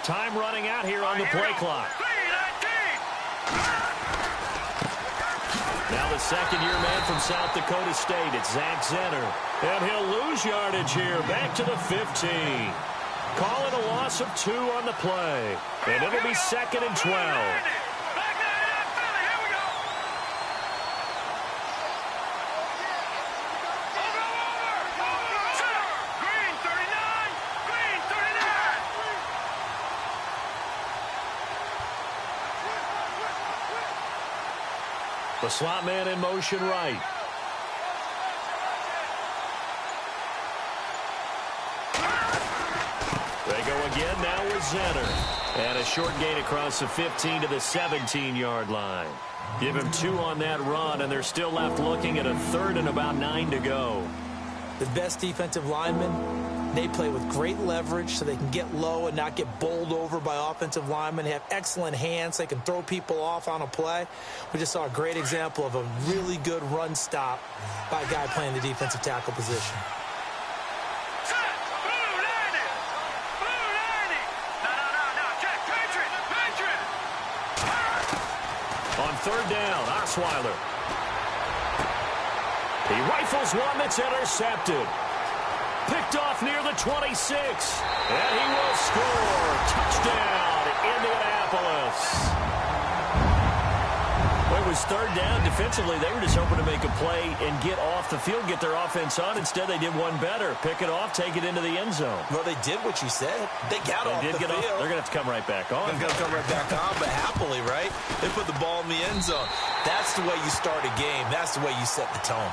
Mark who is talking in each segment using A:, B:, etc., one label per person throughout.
A: Time running out here on the play clock. Now the second-year man from South Dakota State, it's Zach Zenner. And he'll lose yardage here, back to the 15. Call it a loss of 2 on the play. And it'll be 2nd and 12. The slot man in motion right. They go again now with Zenner. And a short gain across the 15 to the 17-yard line. Give him 2 on that run, and they're still left looking at a 3rd and about 9 to go.
B: The best defensive linemen, they play with great leverage so they can get low and not get bowled over by offensive linemen. They have excellent hands. They can throw people off on a play. We just saw a great example of a really good run stop by a guy playing the defensive tackle position.
A: On 3rd down, Osweiler. He rifles one that's intercepted. Picked off near the 26. And he will score. Touchdown, Indianapolis. Well, it was 3rd down. Defensively, they were just hoping to make a play and get off the field, get their offense on. Instead, they did one better. Pick it off, take it into the end zone.
B: Well, they did what you said. They got off the field.
A: They're going to have to come right back on.
B: They're going to come right back on, but happily, right? They put the ball in the end zone. That's the way you start a game. That's the way you set the tone.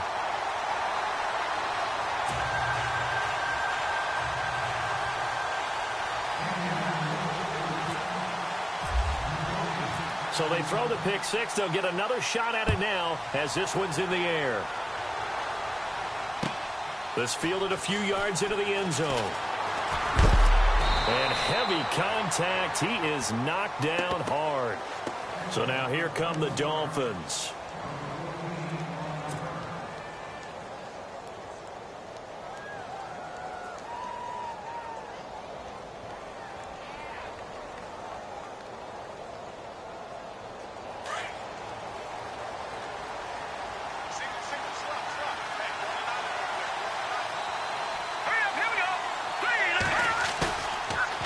A: So they throw the pick 6. They'll get another shot at it now as this one's in the air. This fielded a few yards into the end zone. And heavy contact. He is knocked down hard. So now here come the Dolphins.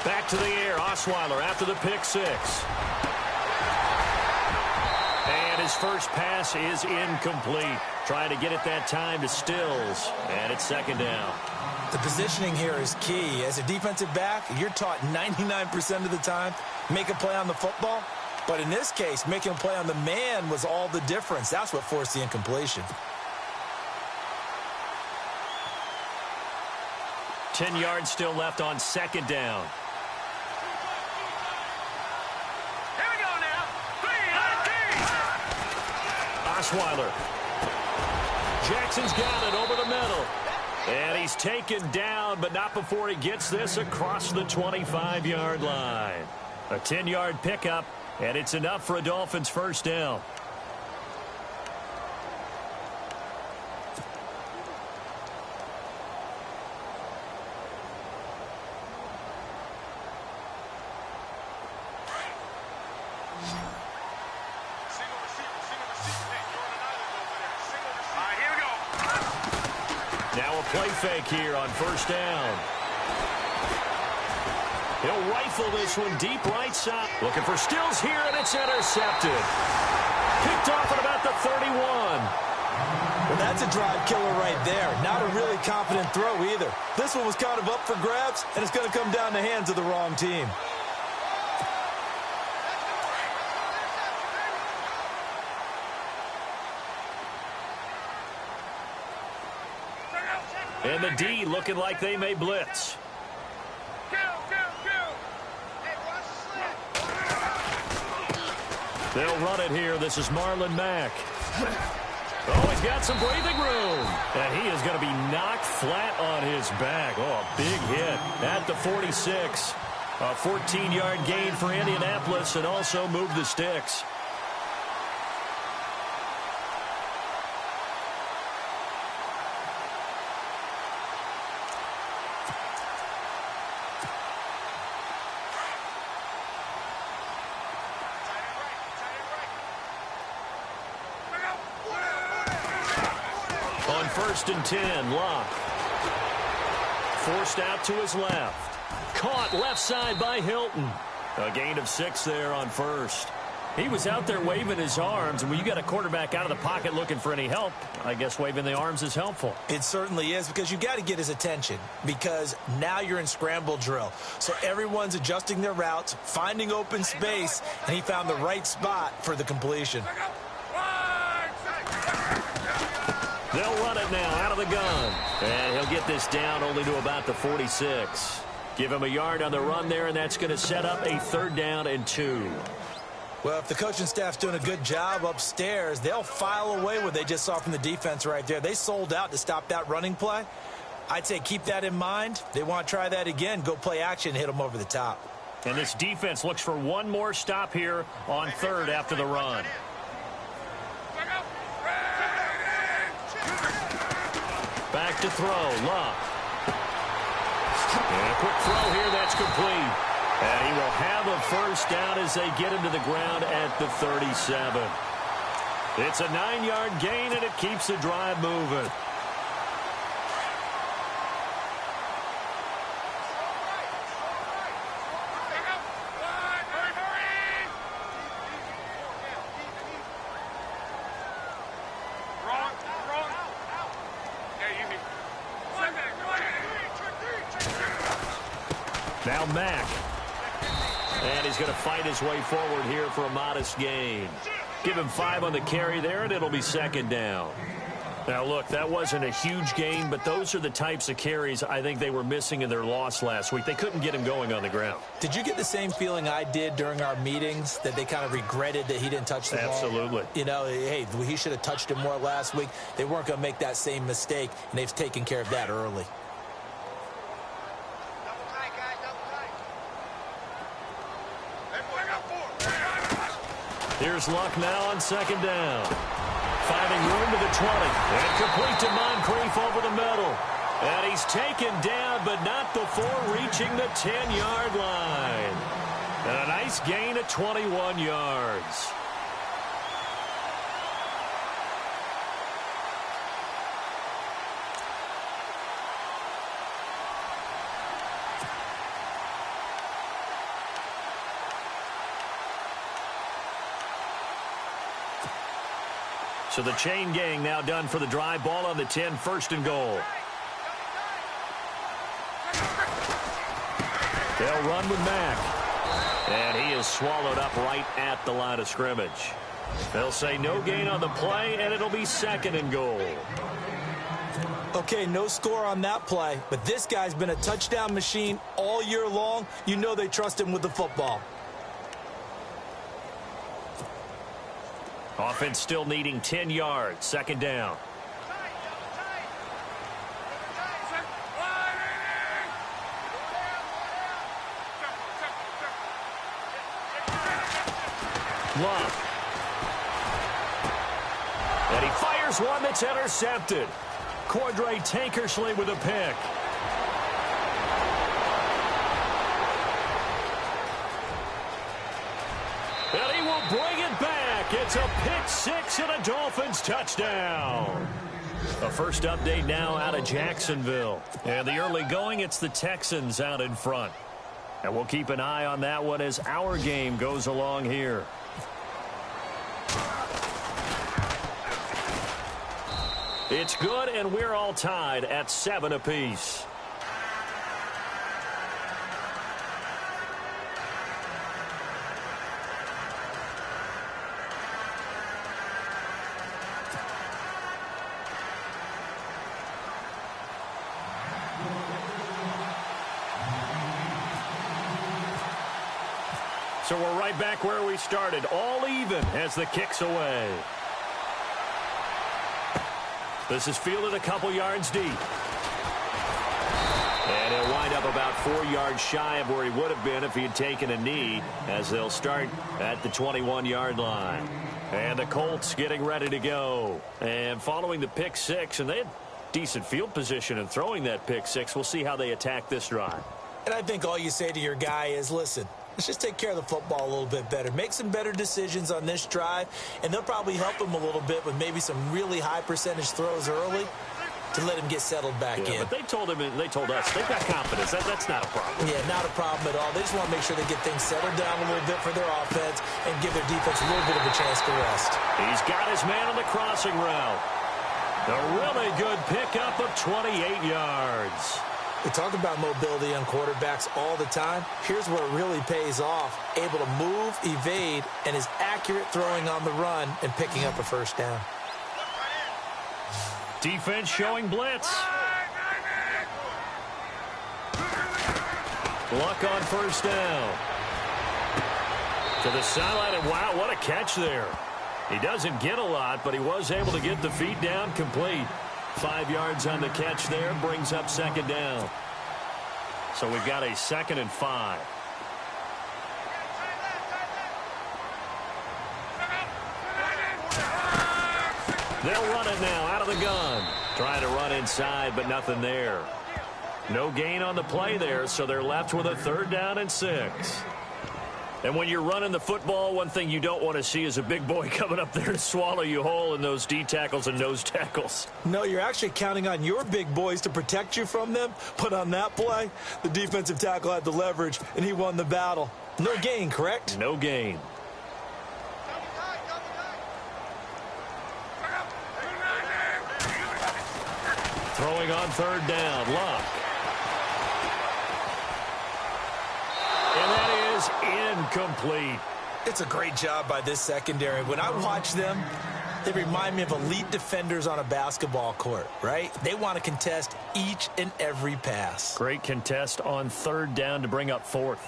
A: Back to the air, Osweiler after the pick 6. And his first pass is incomplete. Trying to get it that time to Stills. And it's 2nd down.
B: The positioning here is key. As a defensive back, you're taught 99% of the time, make a play on the football. But in this case, making a play on the man was all the difference. That's what forced the incompletion.
A: 10 yards still left on 2nd down. Osweiler. Jackson's got it over the middle. And he's taken down, but not before he gets this across the 25-yard line. A 10-yard pickup, and it's enough for a Dolphins first down. Play fake here on 1st down. He'll rifle this one deep right side. Looking for Stills here, and it's intercepted. Picked off at about the 31.
B: Well, that's a drive killer right there. Not a really confident throw either. This one was kind of up for grabs, and it's going to come down the hands of the wrong team.
A: And the D looking like they may blitz. They'll run it here. This is Marlon Mack. Oh, he's got some breathing room. And he is going to be knocked flat on his back. Oh, a big hit at the 46. A 14-yard gain for Indianapolis and also moved the sticks. first and 10. Luck. Forced out to his left. Caught left side by Hilton. A gain of 6 there on first. He was out there waving his arms, and when you got a quarterback out of the pocket looking for any help, I guess waving the arms is helpful.
B: It certainly is, because you got to get his attention, because now you're in scramble drill. So everyone's adjusting their routes, finding open space, and he found the right spot for the completion.
A: They'll run it now out of the gun. And he'll get this down only to about the 46. Give him a yard on the run there, and that's going to set up a 3rd down and 2.
B: Well, if the coaching staff's doing a good job upstairs, they'll file away what they just saw from the defense right there. They sold out to stop that running play. I'd say keep that in mind. They want to try that again. Go play action, hit them over the top.
A: And this defense looks for one more stop here on 3rd after the run. Back to throw. Luck. And a quick throw here. That's complete. And he will have a 1st down as they get him to the ground at the 37. It's a 9-yard gain, and it keeps the drive moving. Now Mack. And he's going to fight his way forward here for a modest gain. Give him 5 on the carry there, and it'll be 2nd down. Now, look, that wasn't a huge gain, but those are the types of carries I think they were missing in their loss last week. They couldn't get him going on the ground.
B: Did you get the same feeling I did during our meetings, that they kind of regretted that he didn't touch the ball?
A: Absolutely.
B: You know, hey, he should have touched it more last week. They weren't going to make that same mistake, and they've taken care of that early.
A: Here's Luck now on 2nd down. Finding room to the 20. And complete to Moncrief over the middle. And he's taken down, but not before reaching the 10-yard line. And a nice gain of 21 yards. So the chain gang now done for the drive. Ball on the 10, 1st and goal. They'll run with Mack. And he is swallowed up right at the line of scrimmage. They'll say no gain on the play, and it'll be 2nd and goal.
B: Okay, no score on that play, but this guy's been a touchdown machine all year long. You know they trust him with the football.
A: Offense still needing 10 yards. 2nd down. Love. And he fires one that's intercepted. Cordray Tankersley with a pick. And he will bring it back. It's a pick 6 and a Dolphins touchdown. A first update now out of Jacksonville. And the early going, it's the Texans out in front. And we'll keep an eye on that one as our game goes along here. It's good, and we're all tied at 7 apiece. So we're right back where we started, all even as the kick's away. This is fielded a couple yards deep. And he'll wind up about 4 yards shy of where he would have been if he had taken a knee, as they'll start at the 21-yard line. And the Colts getting ready to go. And following the pick 6, and they had decent field position in throwing that pick 6. We'll see how they attack this drive.
B: And I think all you say to your guy is, listen, let's just take care of the football a little bit better. Make some better decisions on this drive, and they'll probably help him a little bit with maybe some really high percentage throws early. to let him get settled back in.
A: But they told us they've got confidence. That's not a problem.
B: Yeah, not a problem at all. They just want to make sure they get things settled down a little bit for their offense and give their defense a little bit of a chance to rest.
A: He's got his man on the crossing route. A really good pickup of 28 yards.
B: We talk about mobility on quarterbacks all the time. Here's where it really pays off. Able to move, evade, and is accurate throwing on the run and picking up a first down.
A: Defense showing blitz. Luck on first down. To the sideline, and wow, what a catch there. He doesn't get a lot, but he was able to get the feet down complete. 5 yards on the catch there, brings up second down. So we've got a 2nd and 5. They'll run it now out of the gun. Trying to run inside, but nothing there. No gain on the play there, so they're left with a 3rd down and 6. And when you're running the football, one thing you don't want to see is a big boy coming up there to swallow you whole in those D tackles and nose tackles.
B: No, you're actually counting on your big boys to protect you from them. But on that play, the defensive tackle had the leverage, and he won the battle. No gain, correct?
A: No gain. Throwing on 3rd down, Luck. And that is incomplete.
B: It's a great job by this secondary. When I watch them, they remind me of elite defenders on a basketball court, right? They want to contest each and every pass.
A: Great contest on 3rd down to bring up 4th.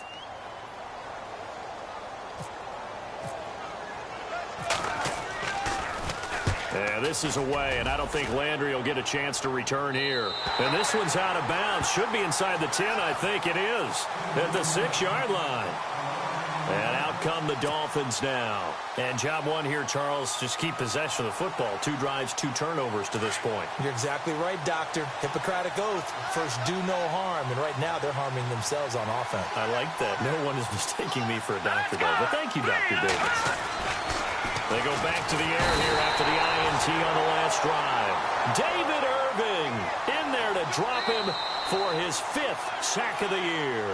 A: Yeah, this is away, and I don't think Landry will get a chance to return here. And this one's out of bounds. Should be inside the 10, I think it is. At the 6-yard line. And out come the Dolphins now. And job one here, Charles, just keep possession of the football. 2 drives, 2 turnovers to this point.
B: You're exactly right, Doctor. Hippocratic oath. First, do no harm. And right now, they're harming themselves on offense.
A: I like that. No one is mistaking me for a doctor, though. But thank you, Dr. Davis. They go back to the air here after the INT on the last drive. David Irving in there to drop him for his 5th sack of the year.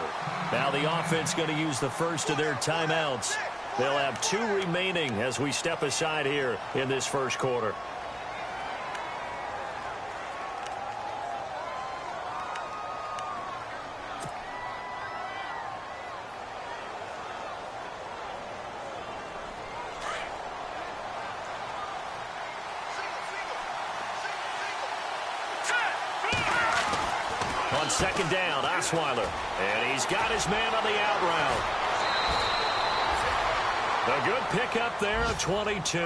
A: Now the offense going to use the first of their timeouts. They'll have 2 remaining as we step aside here in this first quarter. On 2nd down, Osweiler. And he's got his man on the out route. A good pickup there of 22.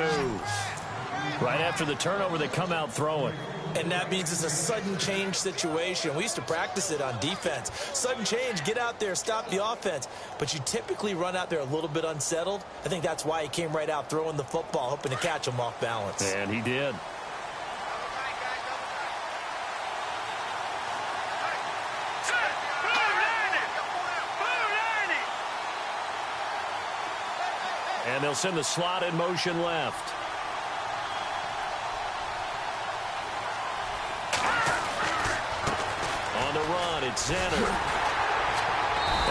A: Right after the turnover, they come out throwing.
B: And that means it's a sudden change situation. We used to practice it on defense. Sudden change, get out there, stop the offense. But you typically run out there a little bit unsettled. I think that's why he came right out throwing the football, hoping to catch him off balance.
A: And he did. And they'll send the slot in motion left. On the run, it's Zenner.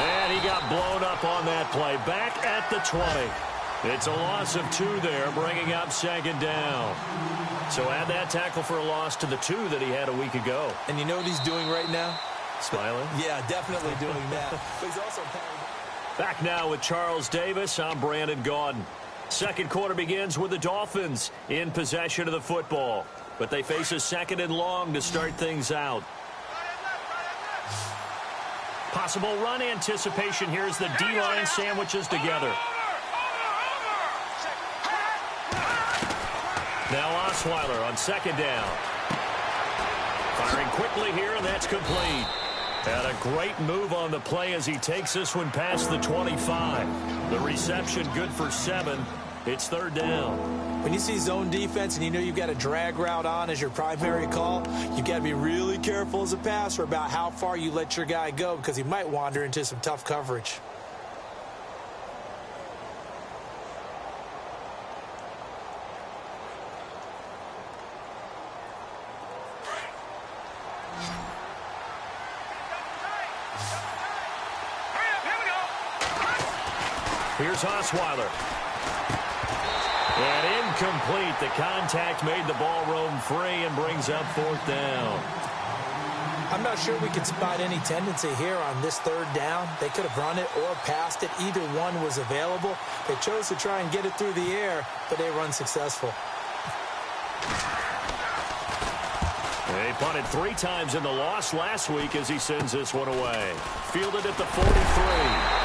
A: And he got blown up on that play. Back at the 20. It's a loss of 2 there, bringing up 2nd down. So add that tackle for a loss to the 2 that he had a week ago.
B: And you know what he's doing right now?
A: Smiling?
B: Yeah, definitely doing that. But he's also...
A: Back now with Charles Davis. I'm Brandon Gaudin. Second quarter begins with the Dolphins in possession of the football. But they face a 2nd and long to start things out. Possible run anticipation here as the D-line sandwiches together. Now Osweiler on 2nd down. Firing quickly here, and that's complete. And a great move on the play as he takes this one past the 25. The reception good for 7. It's 3rd down.
B: When you see zone defense and you know you've got a drag route on as your primary call, you've got to be really careful as a passer about how far you let your guy go because he might wander into some tough coverage.
A: Here's Osweiler. And incomplete. The contact made the ball roam free and brings up fourth down.
B: I'm not sure we can spot any tendency here on this third down. They could have run it or passed it. Either one was available. They chose to try and get it through the air, but they were unsuccessful.
A: They punted 3 times in the loss last week as he sends this one away. Fielded at the 43.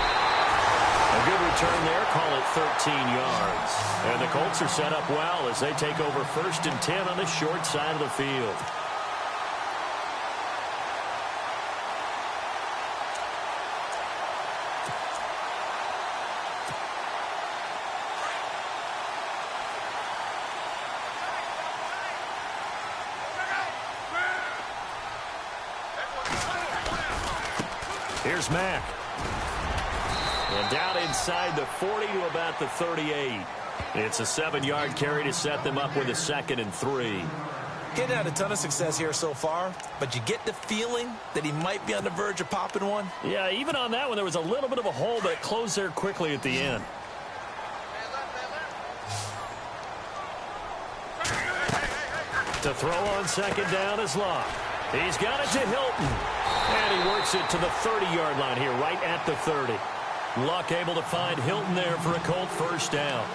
A: A good return there, call it 13 yards. And the Colts are set up well as they take over 1st and 10 on the short side of the field. Here's Mack. And down inside the 40 to about the 38. It's a 7-yard carry to set them up with a 2nd and 3.
B: Getting had a ton of success here so far, but you get the feeling that he might be on the verge of popping one.
A: Yeah, even on that one, there was a little bit of a hole, but it closed there quickly at the end. To throw on 2nd down is Locke. He's got it to Hilton. And he works it to the 30-yard line here, right at the 30. Luck able to find Hilton there for a Colt 1st down.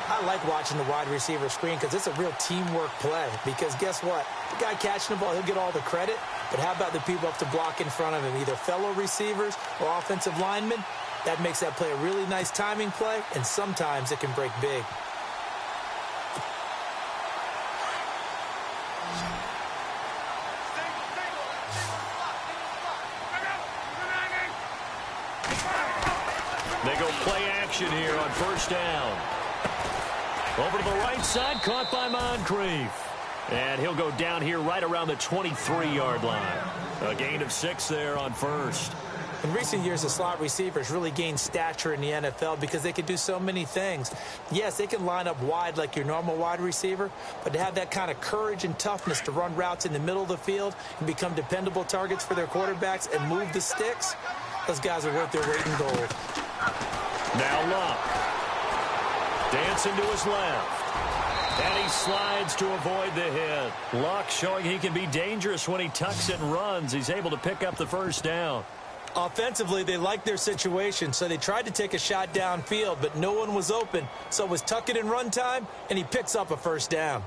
B: I like watching the wide receiver screen because it's a real teamwork play. Because guess what? The guy catching the ball, he'll get all the credit. But how about the people up to block in front of him, either fellow receivers or offensive linemen? That makes that play a really nice timing play, and sometimes it can break big.
A: They go play action here on 1st down. Over to the right side, caught by Moncrief. And he'll go down here right around the 23-yard line. A gain of 6 there on 1st.
B: In recent years, the slot receivers really gained stature in the NFL because they can do so many things. Yes, they can line up wide like your normal wide receiver, but to have that kind of courage and toughness to run routes in the middle of the field and become dependable targets for their quarterbacks and move the sticks, those guys are worth their weight in gold.
A: Now Luck. Dancing to his left. And he slides to avoid the hit. Luck showing he can be dangerous when he tucks it and runs. He's able to pick up the 1st down.
B: Offensively, they liked their situation, so they tried to take a shot downfield, but no one was open. So it was tuck it and run time, and he picks up a 1st down.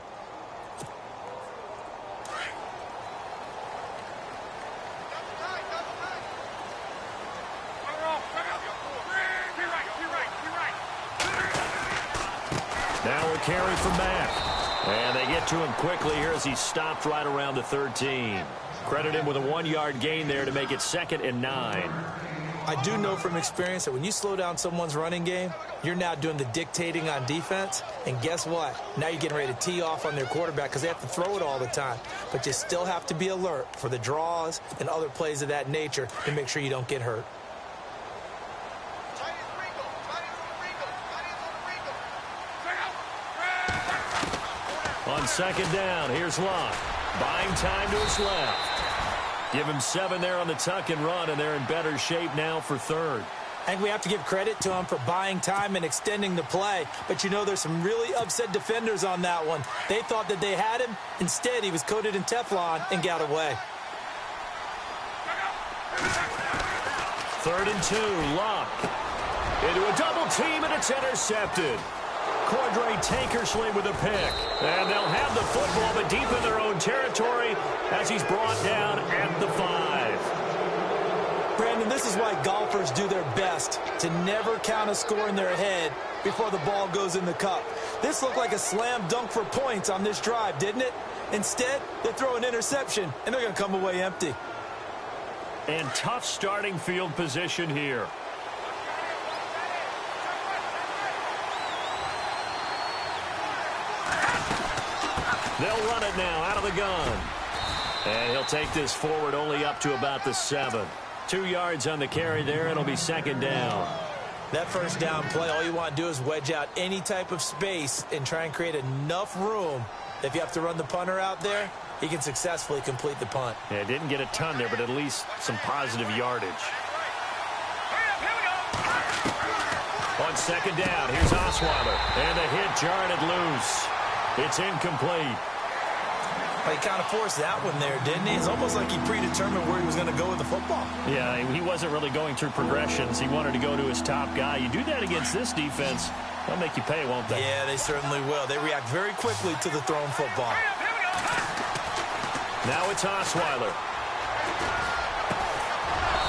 A: Now a carry from Mack. And they get to him quickly here as he stopped right around the 13. Credit him with a 1-yard gain there to make it 2nd and 9.
B: I do know from experience that when you slow down someone's running game, you're now doing the dictating on defense. And guess what? Now you're getting ready to tee off on their quarterback because they have to throw it all the time. But you still have to be alert for the draws and other plays of that nature to make sure you don't get hurt.
A: On 2nd down, here's Locke. Buying time to his left. Give him 7 there on the tuck and run, and they're in better shape now for 3rd.
B: I think we have to give credit to him for buying time and extending the play. But, you know, there's some really upset defenders on that one. They thought that they had him. Instead, he was coated in Teflon and got away.
A: 3rd and 2, Locke. Into a double team, and it's intercepted. Cordray Tankersley with a pick. And they'll have the football, but deep in their own territory as he's brought down at the 5.
B: Brandon, this is why golfers do their best to never count a score in their head before the ball goes in the cup. This looked like a slam dunk for points on this drive, didn't it? Instead, they throw an interception, and they're going to come away empty.
A: And tough starting field position here. They'll run it now out of the gun. And he'll take this forward only up to about the 7. 2 yards on the carry there. It'll be 2nd down.
B: That 1st down play, all you want to do is wedge out any type of space and try and create enough room. If you have to run the punter out there, he can successfully complete the punt.
A: Yeah, didn't get a ton there, but at least some positive yardage. On on second down. Here's Osweiler. And the hit jarred it loose. It's incomplete.
B: He kind of forced that one there, didn't he? It's almost like he predetermined where he was going to go with the football.
A: Yeah, he wasn't really going through progressions. He wanted to go to his top guy. You do that against this defense, they'll make you pay, won't they?
B: Yeah, they certainly will. They react very quickly to the thrown football.
A: Now it's Osweiler.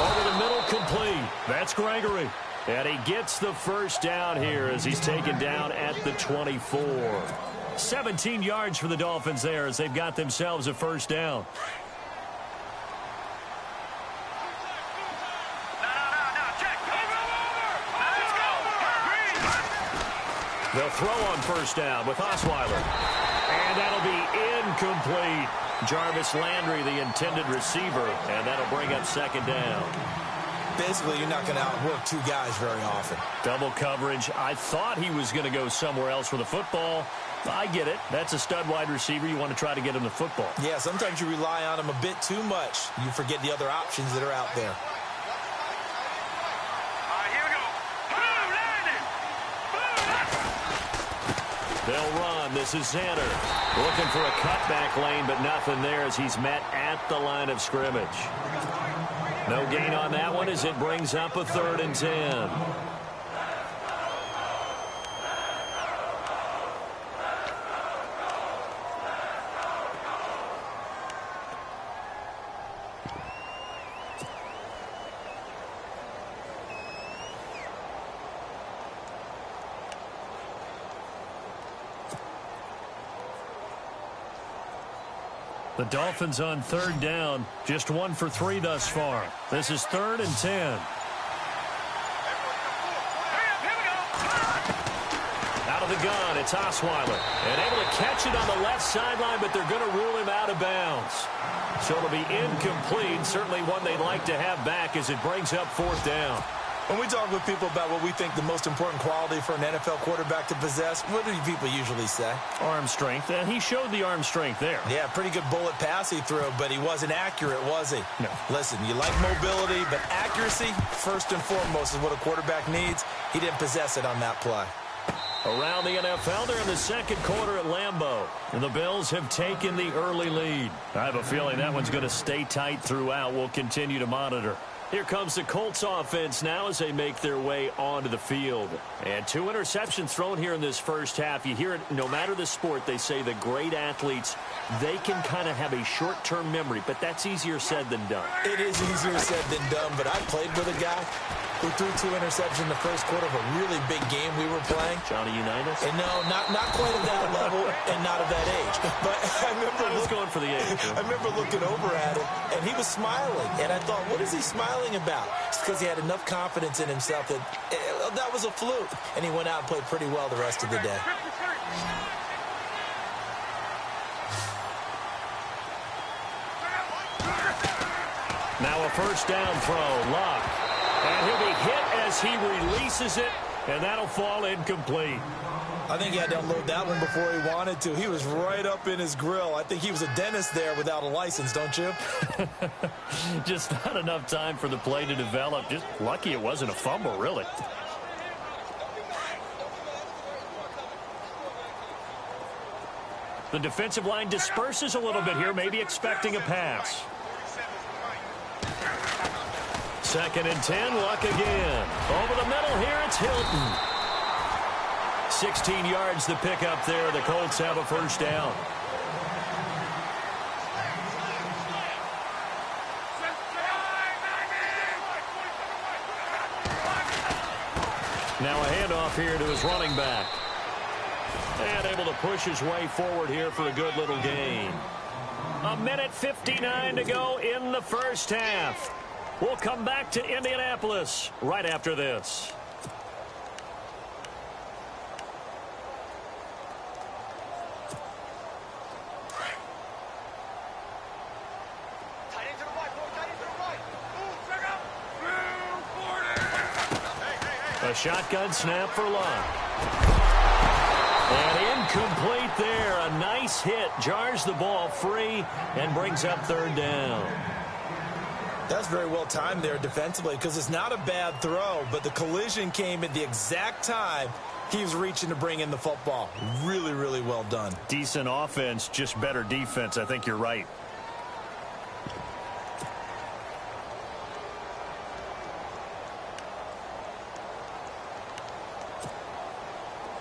A: Over the middle, complete. That's Gregory. And he gets the first down here as he's taken down at the 24. 17 yards for the Dolphins there as they've got themselves a first down. They'll throw on first down with Osweiler. And that'll be incomplete. Jarvis Landry, the intended receiver, and that'll bring up second down.
B: Basically, you're not going to outwork two guys very often.
A: Double coverage. I thought he was going to go somewhere else with the football. I get it. That's a stud wide receiver. You want to try to get him the football.
B: Yeah, sometimes you rely on him a bit too much. You forget the other options that are out there.
A: They'll run. This is Xander. Looking for a cutback lane, but nothing there as he's met at the line of scrimmage. No gain on that one as it brings up a 3rd and 10. The Dolphins on 3rd down, just 1 for 3 thus far. This is 3rd and 10. Out of the gun, it's Osweiler. And able to catch it on the left sideline, but they're going to rule him out of bounds. So it'll be incomplete, certainly one they'd like to have back as it brings up 4th down.
B: When we talk with people about what we think the most important quality for an NFL quarterback to possess, what do people usually say?
A: Arm strength, and he showed the arm strength there.
B: Yeah, pretty good bullet pass he threw, but he wasn't accurate, was he?
A: No.
B: Listen, you like mobility, but accuracy, first and foremost, is what a quarterback needs. He didn't possess it on that play.
A: Around the NFL, they're in the second quarter at Lambeau. And the Bills have taken the early lead. I have a feeling that one's going to stay tight throughout. We'll continue to monitor. Here comes the Colts offense now as they make their way onto the field. And 2 interceptions thrown here in this first half. You hear it, no matter the sport, they say the great athletes, they can kind of have a short-term memory, but that's easier said than done.
B: It is easier said than done, but I played with a guy who threw 2 interceptions in the first quarter of a really big game we were playing.
A: Johnny Unitas?
B: And no, not quite at that level and not at that age. But I remember
A: going for the age.
B: I remember looking over at him, and he was smiling. And I thought, what is he smiling about? It's because he had enough confidence in himself that that was a fluke. And he went out and played pretty well the rest of the day.
A: Now a first down throw. Luck. And he'll be hit as he releases it, and that'll fall incomplete.
B: I think he had to unload that one before he wanted to. He was right up in his grill. I think he was a dentist there without a license, don't you?
A: Just not enough time for the play to develop. Just lucky it wasn't a fumble, really. The defensive line disperses a little bit here, maybe expecting a pass. 2nd and 10, Luck again. Over the middle here, it's Hilton. 16 yards to pick up there. The Colts have a first down. Now a handoff here to his running back. And able to push his way forward here for a good little gain. 1:59 to go in the first half. We'll come back to Indianapolis right after this. A shotgun snap for Luck. And incomplete there. A nice hit. Jars the ball free and brings up 3rd down.
B: That's very well timed there defensively because it's not a bad throw, but the collision came at the exact time he was reaching to bring in the football. Really, really well done.
A: Decent offense, just better defense. I think you're right.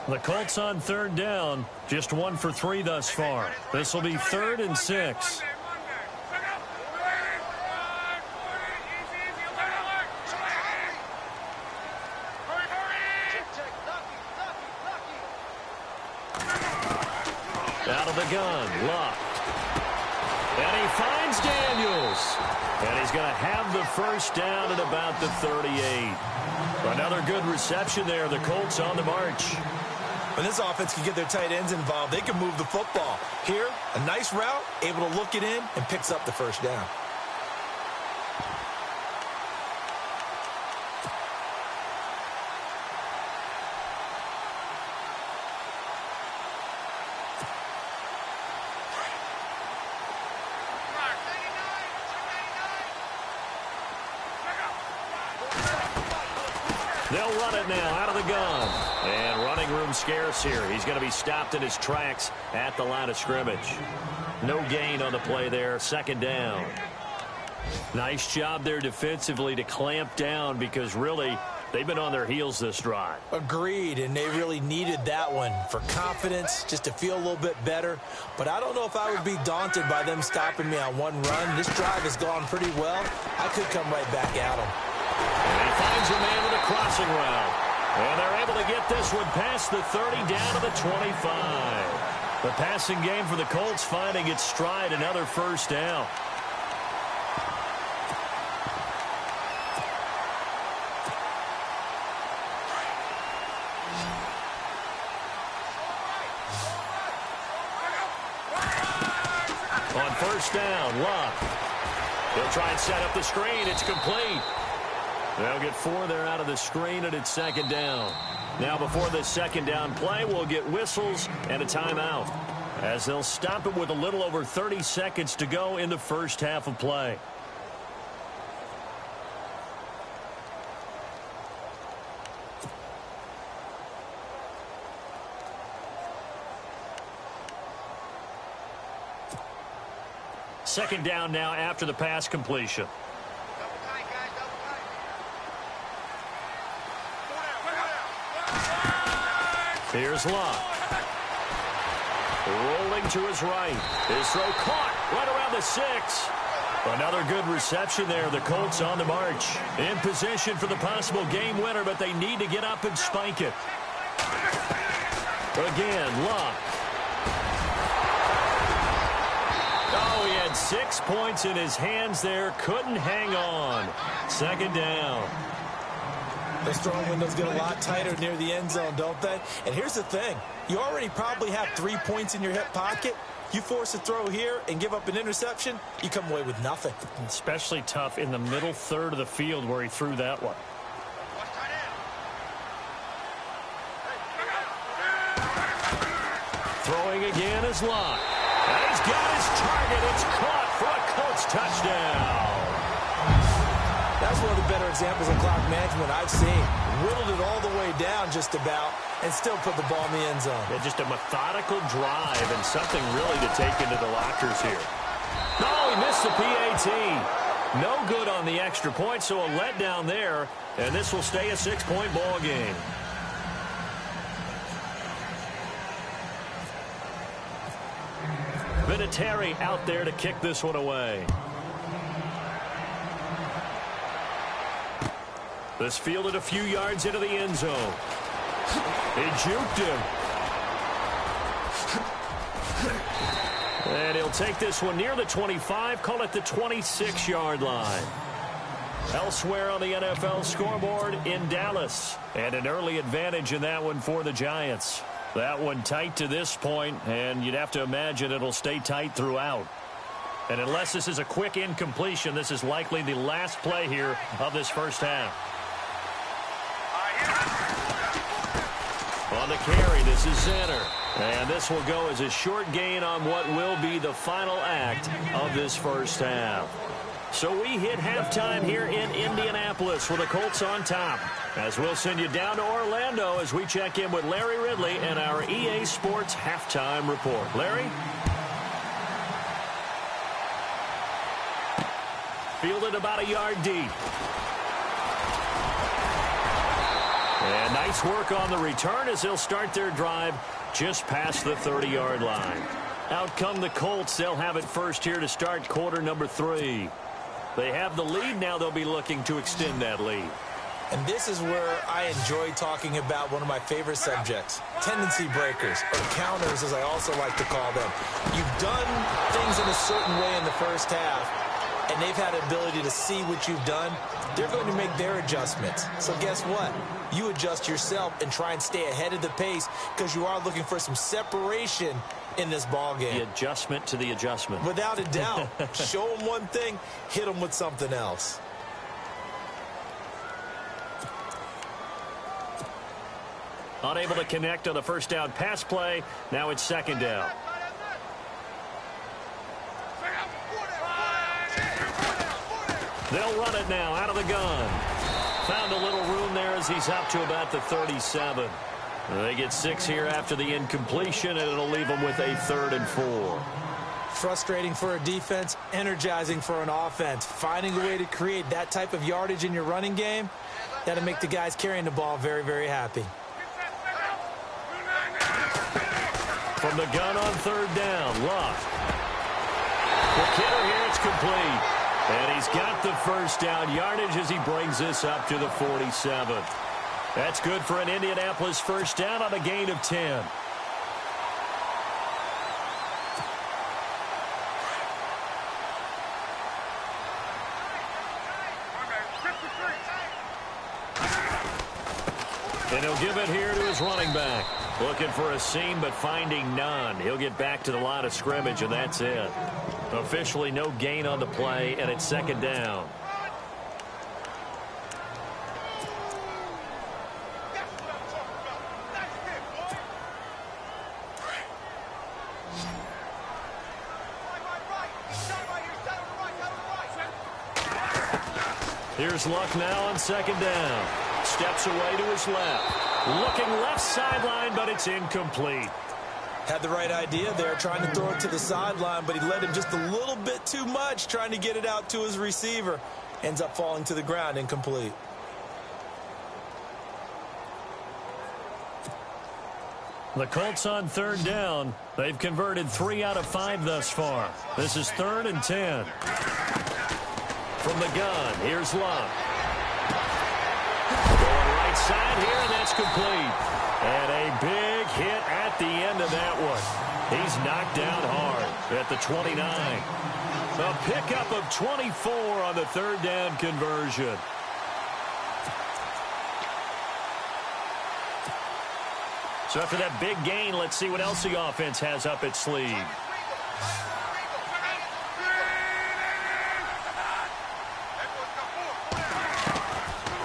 A: The Colts on third down, just 1 for 3 thus far. This will be 3rd and 6. Out of the gun, locked. And he finds Daniels. And he's going to have the first down at about the 38. Another good reception there. The Colts on the march.
B: When this offense can get their tight ends involved, they can move the football. Here, a nice route, able to look it in, and picks up the first down.
A: They'll run it now out of the gun. And running room scarce here. He's going to be stopped in his tracks at the line of scrimmage. No gain on the play there. 2nd down. Nice job there defensively to clamp down because really they've been on their heels this drive.
B: Agreed, and they really needed that one for confidence, just to feel a little bit better. But I don't know if I would be daunted by them stopping me on one run. This drive has gone pretty well. I could come right back at them.
A: And he finds a man with a crossing route. And they're able to get this one past the 30 down to the 25. The passing game for the Colts finding its stride, another first down. On first down, Luck. He'll try and set up the screen. It's complete. They'll get 4 there out of the screen, and it's 2nd down. Now, before this 2nd down play, we'll get whistles and a timeout, as they'll stop it with a little over 30 seconds to go in the first half of play. Second down now after the pass completion. Here's Luck. Rolling to his right. His throw caught right around the 6. Another good reception there. The Colts on the march. In position for the possible game winner, but they need to get up and spike it. Again, Luck. Oh, he had 6 points in his hands there. Couldn't hang on. 2nd down.
B: Those throwing windows get a lot tighter near the end zone, don't they? And here's the thing. You already probably have 3 points in your hip pocket. You force a throw here and give up an interception, you come away with nothing.
A: Especially tough in the middle third of the field where he threw that one. Throwing again is Luck. And he's got his target. It's caught for a Colts touchdown.
B: That's one of the better examples of clock management I've seen. Whittled it all the way down just about and still put the ball in the end zone.
A: Yeah, just a methodical drive and something really to take into the lockers here. Oh, he missed the PAT. No good on the extra point, so a letdown there. And this will stay a 6-point ball game. Vinatieri out there to kick this one away. This fielded a few yards into the end zone. He juked him. And he'll take this one near the 25, call it the 26-yard line. Elsewhere on the NFL scoreboard in Dallas. And an early advantage in that one for the Giants. That one tight to this point, and you'd have to imagine it'll stay tight throughout. And unless this is a quick incompletion, this is likely the last play here of this first half. On the carry, this is Zenner. And this will go as a short gain on what will be the final act of this first half. So we hit halftime here in Indianapolis with the Colts on top. As we'll send you down to Orlando as we check in with Larry Ridley and our EA Sports Halftime Report. Larry? Fielded about a yard deep. And nice work on the return as they'll start their drive just past the 30-yard line. Out come the Colts. They'll have it first here to start quarter number 3. They have the lead. Now they'll be looking to extend that lead.
B: And this is where I enjoy talking about one of my favorite subjects, tendency breakers, or counters as I also like to call them. You've done things in a certain way in the first half, and they've had the ability to see what you've done. They're going to make their adjustments. So guess what? You adjust yourself and try and stay ahead of the pace because you are looking for some separation in this ball game.
A: The adjustment to the adjustment.
B: Without a doubt. Show them one thing, hit them with something else.
A: Unable to connect on the first down pass play. Now it's second down. They'll run it now out of the gun. Found a little room there as he's up to about the 37. They get 6 here after the incompletion, and it'll leave them with a 3rd and 4.
B: Frustrating for a defense, energizing for an offense. Finding a way to create that type of yardage in your running game, that'll make the guys carrying the ball very, very happy.
A: From the gun on 3rd down, Luck. The kidder here, it's complete. And he's got the first down yardage as he brings this up to the 47. That's good for an Indianapolis first down on a gain of 10. And he'll give it here to his running back. Looking for a seam, but finding none. He'll get back to the line of scrimmage, and that's it. Officially no gain on the play, and it's second down. Here's Luck now on second down. Steps away to his left. Looking left sideline, but it's incomplete.
B: Had the right idea there, trying to throw it to the sideline, but he led him just a little bit too much, trying to get it out to his receiver. Ends up falling to the ground, incomplete.
A: The Colts on 3rd down. They've converted 3 out of 5 thus far. This is 3rd and 10. From the gun, here's Luck. Going right side here, and that's complete. And a big hit at the end of that one. He's knocked down hard at the 29. A pickup of 24 on the 3rd down conversion. So after that big gain, let's see what else the offense has up its sleeve.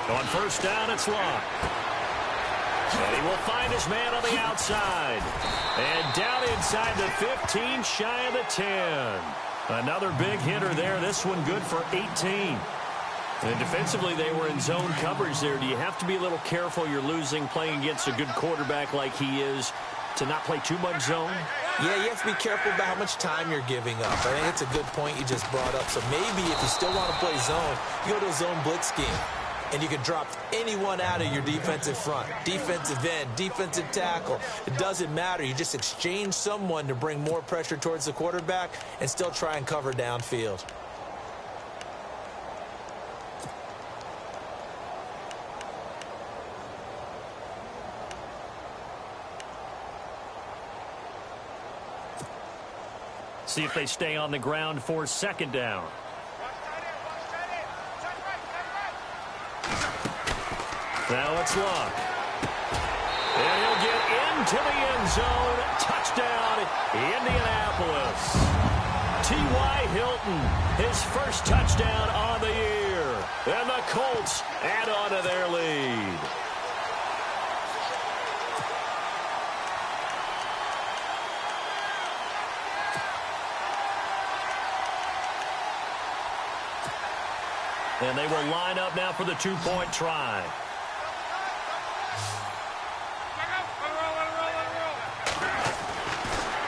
A: On first down, it's Luck. And he will find his man on the outside. And down inside the 15, shy of the 10. Another big hitter there. This one good for 18. And defensively, they were in zone coverage there. Do you have to be a little careful? You're losing playing against a good quarterback like he is to not play too much zone?
B: Yeah, you have to be careful about how much time you're giving up. I think it's a good point you just brought up. So maybe if you still want to play zone, you go to a zone blitz scheme. And you can drop anyone out of your defensive front. Defensive end, defensive tackle. It doesn't matter. You just exchange someone to bring more pressure towards the quarterback and still try and cover downfield.
A: See if they stay on the ground for second down. Now it's Luck. And he'll get into the end zone. Touchdown, Indianapolis. T.Y. Hilton, his first touchdown on the year. And the Colts add on to their lead. And they will line up now for the two-point try.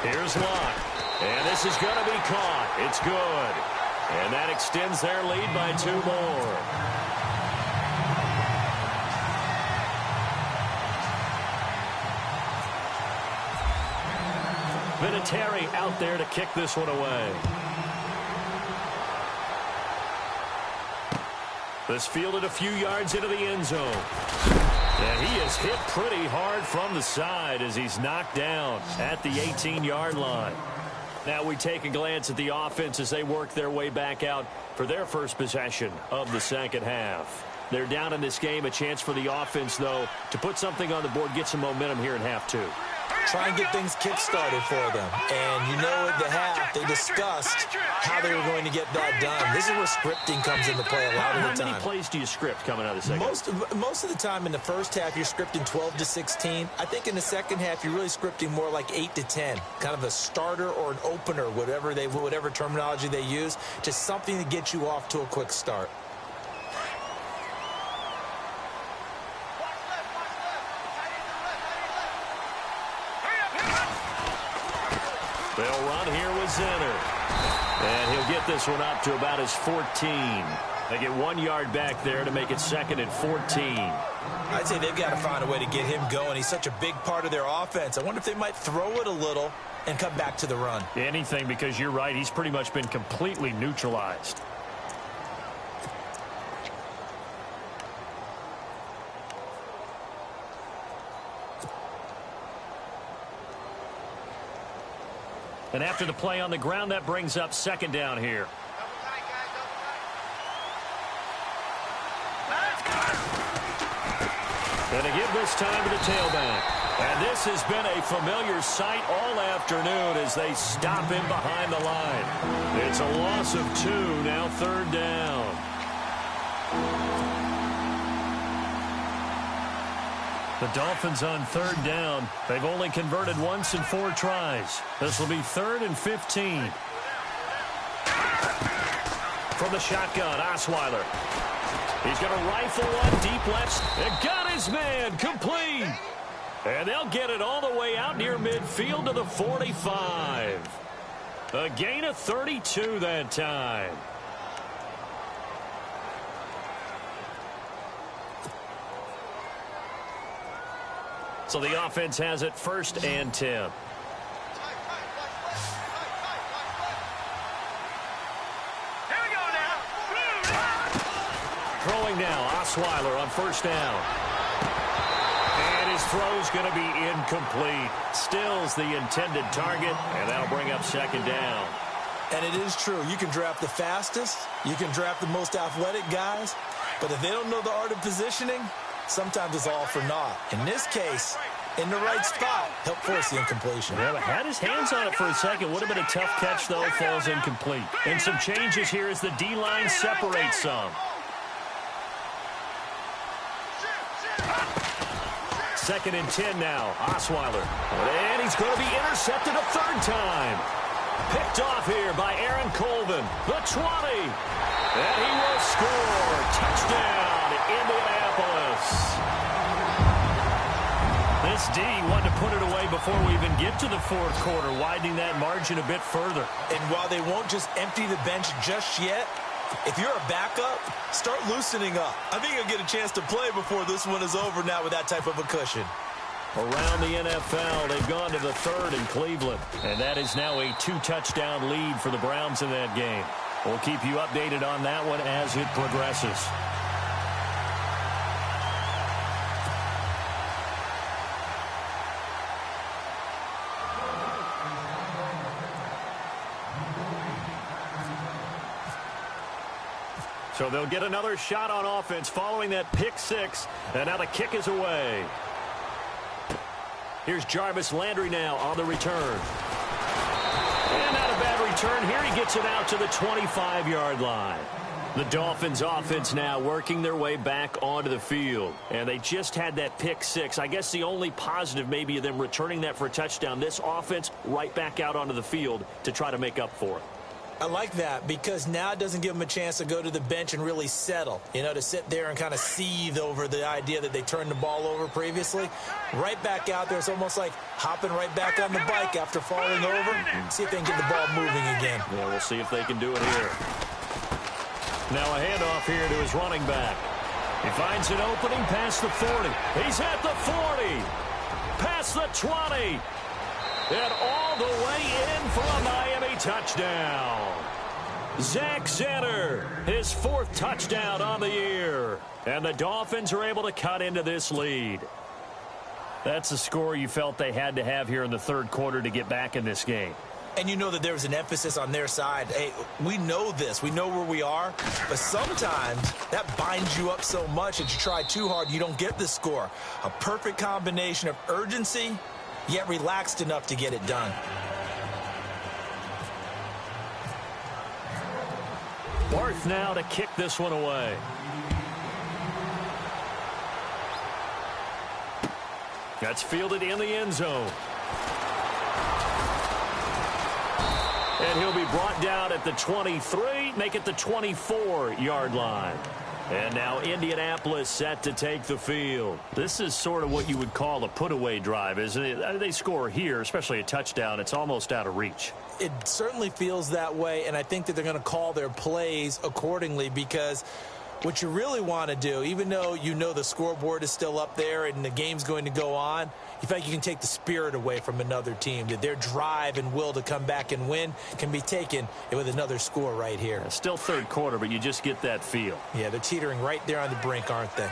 A: Here's Luck. And this is going to be caught. It's good. And that extends their lead by 2 more. Vinatieri out there to kick this one away. This fielded a few yards into the end zone. And he is hit pretty hard from the side as he's knocked down at the 18-yard line. Now we take a glance at the offense as they work their way back out for their first possession of the second half. They're down in this game. A chance for the offense, though, to put something on the board, get some momentum here in half 2.
B: Try and get things kick-started for them. And you know at the half, they discussed how they were going to get that done. This is where scripting comes into play a lot of the time.
A: How many plays do you script coming out of the second?
B: Most of the time in the first half, you're scripting 12 to 16. I think in the second half, you're really scripting more like 8 to 10. Kind of a starter or an opener, whatever terminology they use. Just something to get you off to a quick start.
A: They'll run here with Zenner. And he'll get this one up to about his 14. They get 1 yard back there to make it 2nd and 14.
B: I'd say they've got to find a way to get him going. He's such a big part of their offense. I wonder if they might throw it a little and come back to the run.
A: Anything, because you're right. He's pretty much been completely neutralized. And after the play on the ground, that brings up 2nd down here. And they give this time to the tailback. And this has been a familiar sight all afternoon as they stop him behind the line. It's a loss of 2, now 3rd down. The Dolphins on 3rd down. They've only converted once in 4 tries. This will be 3rd and 15. From the shotgun, Osweiler. He's going to rifle one deep left. And got his man complete. And they'll get it all the way out near midfield to the 45. A gain of 32 that time. So the offense has it 1st and 10. Throwing now, Osweiler on 1st down. And his throw's going to be incomplete. Stills the intended target, and that'll bring up 2nd down.
B: And it is true. You can draft the fastest. You can draft the most athletic guys. But if they don't know the art of positioning, sometimes it's all for naught. In this case, in the right spot, helped force the incompletion.
A: Yeah, but had his hands on it for a second. Would have been a tough catch, though. Falls incomplete. And some changes here as the D-line separates some. 2nd and 10 now. Osweiler. And he's going to be intercepted a 3rd time. Picked off here by Aaron Colvin. The 20. And he will score. Touchdown, Indianapolis. This D wanted to put it away before we even get to the 4th quarter, widening that margin a bit further.
B: And while they won't just empty the bench just yet, if you're a backup, start loosening up. I think you'll get a chance to play before this one is over now with that type of a cushion.
A: Around the NFL, they've gone to the 3rd in Cleveland. And that is now a 2-touchdown lead for the Browns in that game. We'll keep you updated on that one as it progresses. So they'll get another shot on offense following that pick 6. And now the kick is away. Here's Jarvis Landry now on the return. And not a bad return here. He gets it out to the 25-yard line. The Dolphins offense now working their way back onto the field. And they just had that pick 6. I guess the only positive maybe of them returning that for a touchdown. This offense right back out onto the field to try to make up for it.
B: I like that because now it doesn't give them a chance to go to the bench and really settle, to sit there and kind of seethe over the idea that they turned the ball over previously. Right back out there. It's almost like hopping right back on the bike after falling over. See if they can get the ball moving again.
A: Yeah, we'll see if they can do it here. Now a handoff here to his running back. He finds an opening past the 40. He's at the 40. Past the 20. And all the way in for a Miami touchdown. Zach Zenner, his 4th touchdown on the year. And the Dolphins are able to cut into this lead. That's the score you felt they had to have here in the 3rd quarter to get back in this game.
B: And you know that there was an emphasis on their side. Hey, we know this. We know where we are. But sometimes that binds you up so much that you try too hard, you don't get the score. A perfect combination of urgency, yet relaxed enough to get it done.
A: Barth now to kick this one away. That's fielded in the end zone. And he'll be brought down at the 23, make it the 24-yard line. And now Indianapolis set to take the field. This is sort of what you would call a put-away drive, isn't it? They score here, especially a touchdown. It's almost out of reach.
B: It certainly feels that way, and I think that they're going to call their plays accordingly because what you really want to do, even though you know the scoreboard is still up there and the game's going to go on, you feel like you can take the spirit away from another team. That their drive and will to come back and win can be taken with another score right here.
A: It's still 3rd quarter, but you just get that feel.
B: Yeah, they're teetering right there on the brink, aren't they?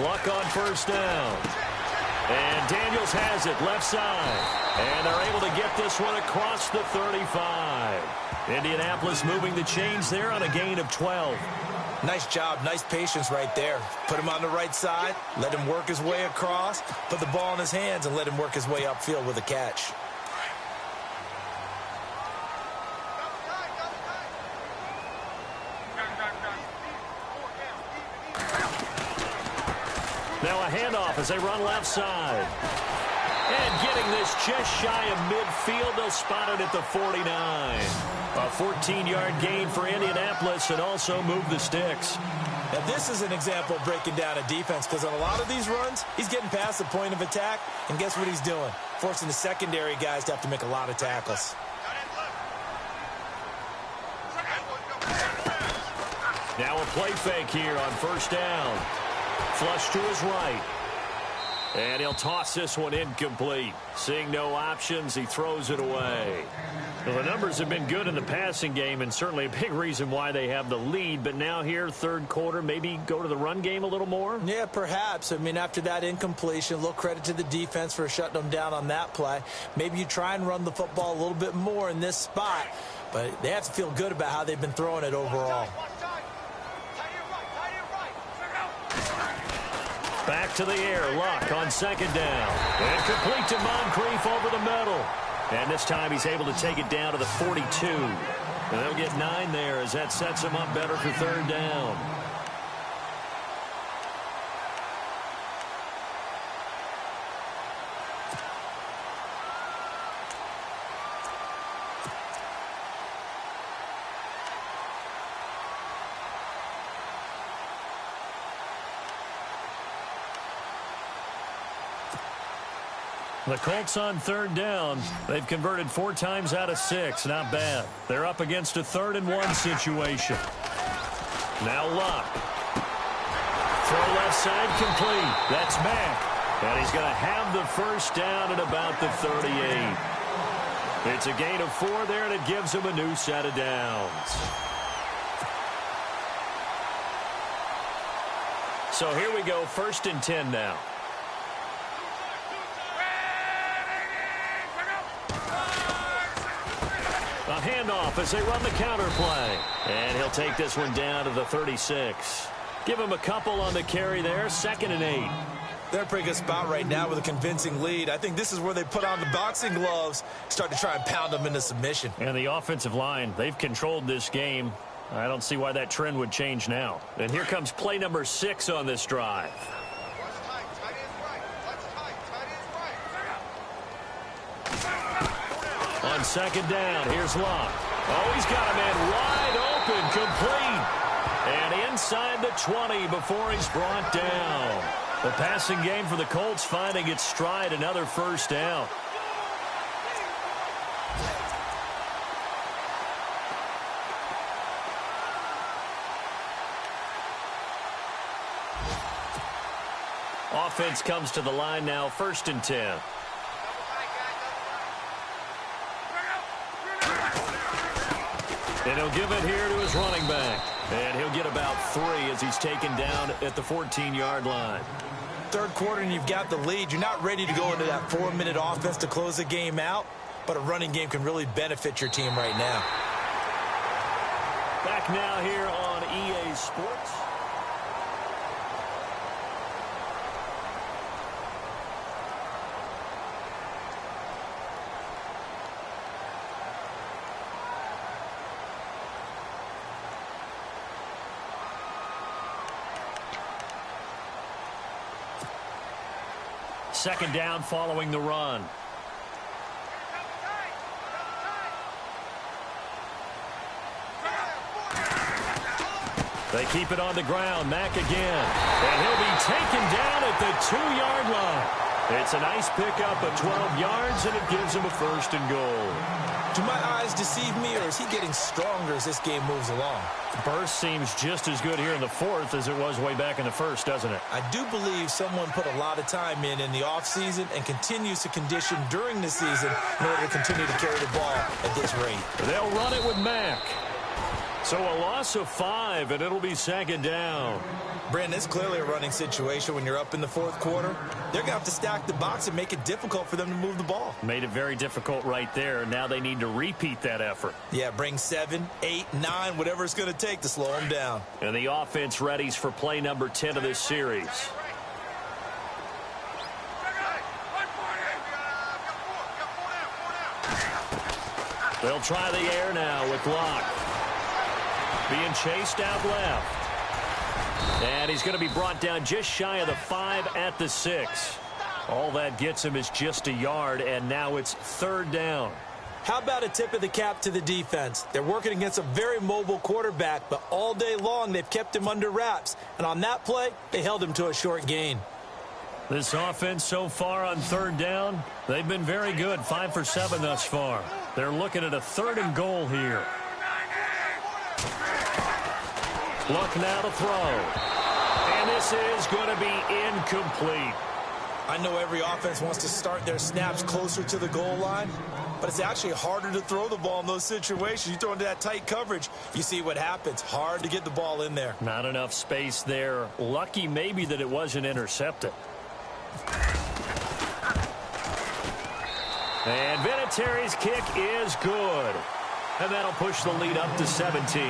A: Luck on 1st down. And Daniels has it left side. And they're able to get this one across the 35. Indianapolis moving the chains there on a gain of 12.
B: Nice job, nice patience right there. Put him on the right side, let him work his way across, put the ball in his hands, and let him work his way upfield with a catch.
A: Now a handoff as they run left side. And getting this just shy of midfield, they'll spot it at the 49. A 14-yard gain for Indianapolis and also move the sticks.
B: Now this is an example of breaking down a defense because on a lot of these runs, he's getting past the point of attack, and guess what he's doing? Forcing the secondary guys to have to make a lot of tackles.
A: Now a play fake here on 1st down. Flush to his right. And he'll toss this one incomplete. Seeing no options, he throws it away. Well, the numbers have been good in the passing game and certainly a big reason why they have the lead. But now here, 3rd quarter, maybe go to the run game a little more?
B: Yeah, perhaps. I mean, after that incompletion, a little credit to the defense for shutting them down on that play. Maybe you try and run the football a little bit more in this spot. But they have to feel good about how they've been throwing it overall.
A: Back to the air, Luck on 2nd down. And complete to Moncrief over the middle. And this time he's able to take it down to the 42. And they'll get 9 there as that sets him up better for 3rd down. The Colts on 3rd down. They've converted 4 times out of 6. Not bad. They're up against a 3rd and 1 situation. Now Luck. Throw left side complete. That's Mack. And he's going to have the 1st down at about the 38. It's a gain of 4 there, and it gives him a new set of downs. So here we go, 1st and 10 now. A handoff as they run the counter play. And he'll take this one down to the 36. Give him a couple on the carry there. 2nd and 8.
B: They're in a pretty good spot right now with a convincing lead. I think this is where they put on the boxing gloves, start to try and pound them into submission.
A: And the offensive line, they've controlled this game. I don't see why that trend would change now. And here comes play number 6 on this drive. On second down, here's Locke. Oh, he's got a man wide open, complete. And inside the 20 before he's brought down. The passing game for the Colts finding its stride, another first down. Offense comes to the line now, 1st and 10. And he'll give it here to his running back. And he'll get about 3 as he's taken down at the 14-yard line.
B: Third quarter and you've got the lead. You're not ready to go into that 4-minute offense to close the game out, but a running game can really benefit your team right now.
A: Back now here on EA Sports. Second down following the run. They keep it on the ground. Mack again. And he'll be taken down at the 2-yard line. It's a nice pickup of 12 yards, and it gives him a 1st and goal.
B: Do my eyes deceive me, or is he getting stronger as this game moves along?
A: Burst seems just as good here in the 4th as it was way back in the 1st, doesn't it?
B: I do believe someone put a lot of time in the offseason and continues to condition during the season in order to continue to carry the ball at this rate.
A: They'll run it with Mack. So a loss of 5, and it'll be 2nd down.
B: Brandon, it's clearly a running situation when you're up in the 4th quarter. They're going to have to stack the box and make it difficult for them to move the ball.
A: Made it very difficult right there. Now they need to repeat that effort.
B: Yeah, bring 7, 8, 9, whatever it's going to take to slow them down.
A: And the offense readies for play number 10 of this series. They'll try the air now with Locke. Being chased out left. And he's going to be brought down just shy of the 5 at the 6. All that gets him is just a yard, and now it's 3rd down.
B: How about a tip of the cap to the defense? They're working against a very mobile quarterback, but all day long they've kept him under wraps. And on that play, they held him to a short gain.
A: This offense so far on 3rd down, they've been very good, 5 for 7 thus far. They're looking at a 3rd and goal here. Luck now to throw. And this is going to be incomplete.
B: I know every offense wants to start their snaps closer to the goal line, but it's actually harder to throw the ball in those situations. You throw into that tight coverage, you see what happens. Hard to get the ball in there.
A: Not enough space there. Lucky maybe that it wasn't intercepted. And Vinatieri's kick is good. And that'll push the lead up to 17.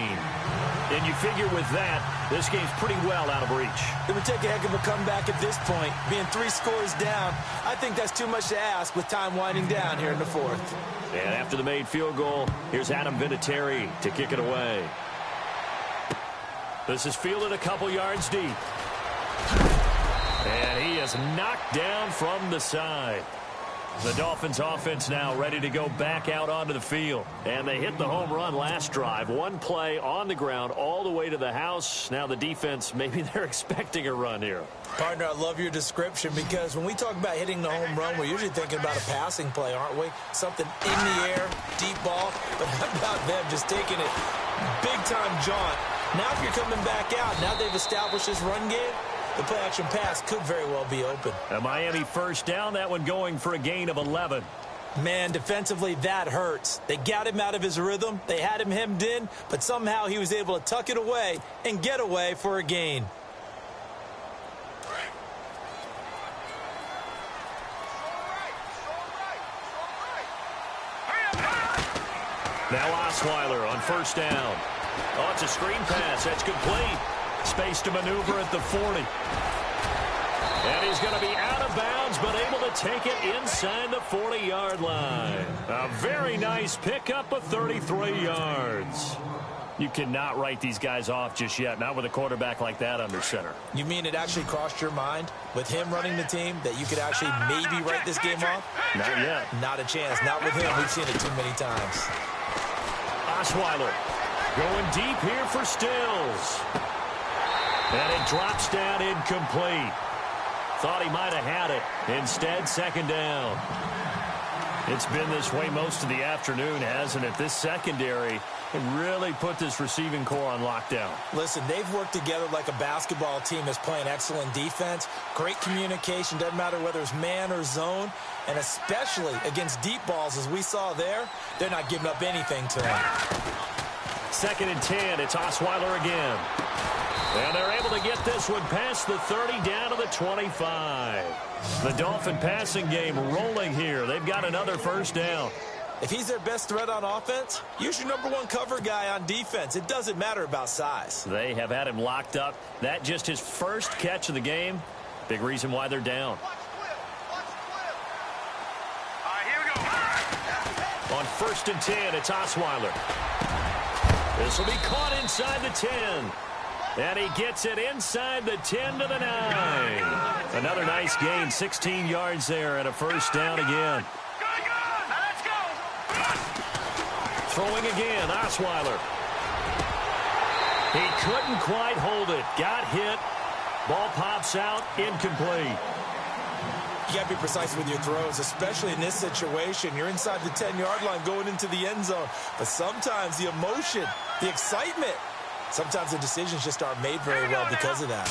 A: And you figure with that, this game's pretty well out of reach.
B: It would take a heck of a comeback at this point. Being 3 scores down, I think that's too much to ask with time winding down here in the 4th.
A: And after the made field goal, here's Adam Vinatieri to kick it away. This is fielded a couple yards deep. And he is knocked down from the side. The Dolphins offense now ready to go back out onto the field. And they hit the home run last drive. One play on the ground all the way to the house. Now the defense, maybe they're expecting a run here.
B: Partner, I love your description because when we talk about hitting the home run, we're usually thinking about a passing play, aren't we? Something in the air, deep ball. But how about them just taking it big-time jaunt? Now if you're coming back out, now they've established this run game, the play-action pass could very well be open.
A: A Miami 1st down, that one going for a gain of 11.
B: Man, defensively, that hurts. They got him out of his rhythm. They had him hemmed in, but somehow he was able to tuck it away and get away for a gain.
A: Now Osweiler on 1st down. Oh, it's a screen pass. That's complete. Space to maneuver at the 40. And he's going to be out of bounds, but able to take it inside the 40-yard line. A very nice pickup of 33 yards. You cannot write these guys off just yet, not with a quarterback like that under center.
B: You mean it actually crossed your mind with him running the team that you could actually maybe write this game off?
A: Not yet.
B: Not a chance. Not with him. We've seen it too many times.
A: Osweiler going deep here for Stills. And it drops down incomplete. Thought he might have had it. Instead, second down. It's been this way most of the afternoon, hasn't it? This secondary really put this receiving core on lockdown.
B: Listen, they've worked together like a basketball team that's playing excellent defense. Great communication. Doesn't matter whether it's man or zone. And especially against deep balls, as we saw there, they're not giving up anything to them.
A: 2nd and 10. It's Osweiler again. And they're able to get this one past the 30 down to the 25. The Dolphin passing game rolling here. They've got another first down.
B: If he's their best threat on offense, use your number 1 cover guy on defense. It doesn't matter about size.
A: They have had him locked up. That just his first catch of the game. Big reason why they're down. On 1st and 10, it's Osweiler. This will be caught inside the 10. And he gets it inside the 10 to the 9. Another nice gain, 16 yards there, and a first down again. Throwing again, Osweiler. He couldn't quite hold it. Got hit. Ball pops out, incomplete.
B: You got to be precise with your throws, especially in this situation. You're inside the 10-yard line going into the end zone. But sometimes the emotion, the excitement, sometimes the decisions just aren't made very well because of that.